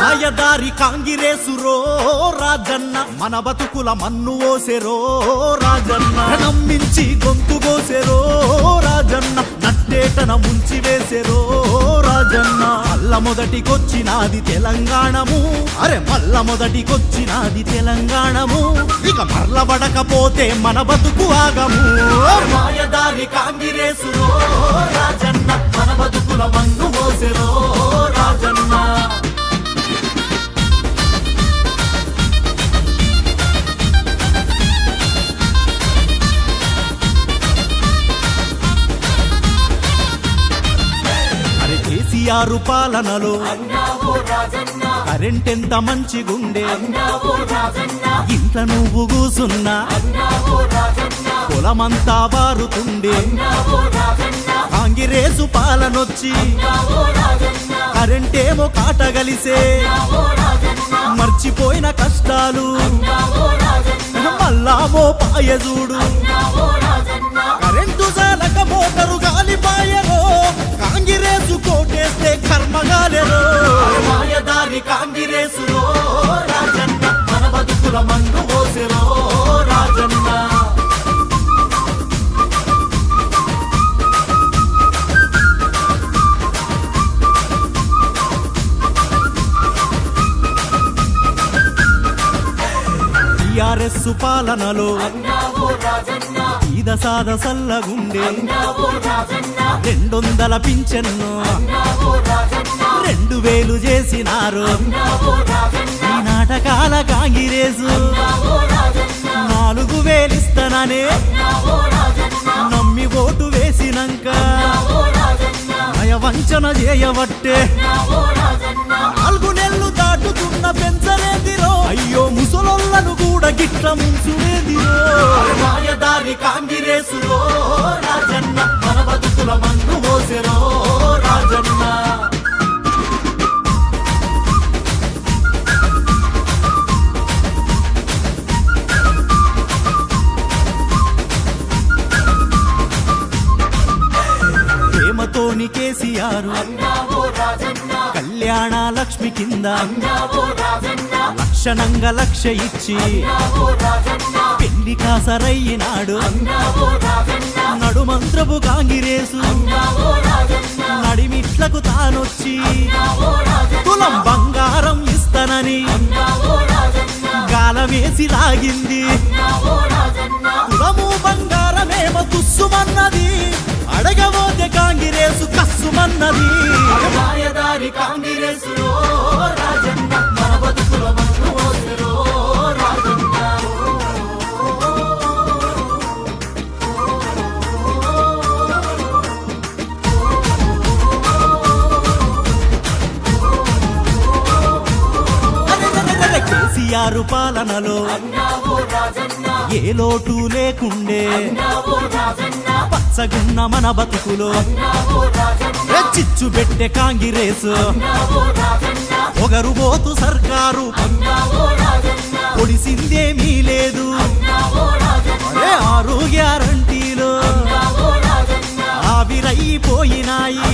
మాయదారి కాంగిరేసురో రాజన్న మన బతుకుల మన్ను ఓసెరో రాజన్న నమ్మించి గొంతు కోసెరో రాజన్న నట్టేటన ముంచి వేసెరో రాజన్న మల్ల మొదటికొచ్చినాది తెలంగాణము అరే మల్ల మొదటికొచ్చినాది తెలంగాణము ఇక మరలబడకపోతే మన బతుకు ఆగము మాయదారి కాంగిరేసురో రాజన్న మన బతుకుల మన్ను ఓసెరో రాజన్న కేసీఆర్ పాలనలో కరెంట్ ఎంత మంచిగుండే ఇంత నువ్వు కూసున్నా పొలమంతా బారుతుండే కాంగిరేసు పాలనొచ్చి కరెంటేమో కాటగలిసే మర్చిపోయిన కష్టాలు మల్లామో పాయజూడు కరెంటు జాలక మోటరు గాలిపాయరో కాంగిరేసు కోటేస్తే కర్మగాలెరో మాయదారి కాంగిరేసురో రాజన్న మన బతుకుల మన్ను ఓసెరో రాజన్న టిఆర్ఎస్ పాలనలో ఈద సాద సల్లగుండే 200 పింఛన్ను 2000 చేసినారు ఈ నాటకాల కాంగిరేసు 4000 ఇస్తాననే నమ్మి ఓటు వేసినాక నయవంచన చేయబట్టే 4 నెలలు దాటుతున్న పెంచలేదిరో అయ్యో ముసలోళ్ళను కూడా గిట్ల ముంచులేదిరో మాయదారి కాంగిరేసురో రాజన్న మన బతుకుల మన్ను మోసెరో రాజన్న ప్రేమతోని కేసీఆర్ కళ్యాణ లక్ష్మి కింద లక్షణంగా లక్ష ఇచ్చి పెళ్లి కాసరయ్యినాడు నడుమంత్రపు కాంగిరేసు నడిమిట్లకు తానొచ్చి తులం బంగారం ఇస్తానని గాలమేసి లాగింది తులము బంగారమేమో తుస్సుమన్నది అడగబోతే కాంగిరేసు కస్సుమన్నది మాయదారి కాంగిరేసురో రాజన్న మన బతుకుల మన్ను ఓసెరో రాజన్న కేసీఆర్ పాలనలో ఏ లోటు లేకుండే పచ్చగున్న మన బతుకులో చిచ్చు పెట్టే కాంగిరేసు పొగరుబోతు సర్కారు పొడిసిందేమీ లేదు 6 గ్యారంటీలో ఆవిరైపోయినాయి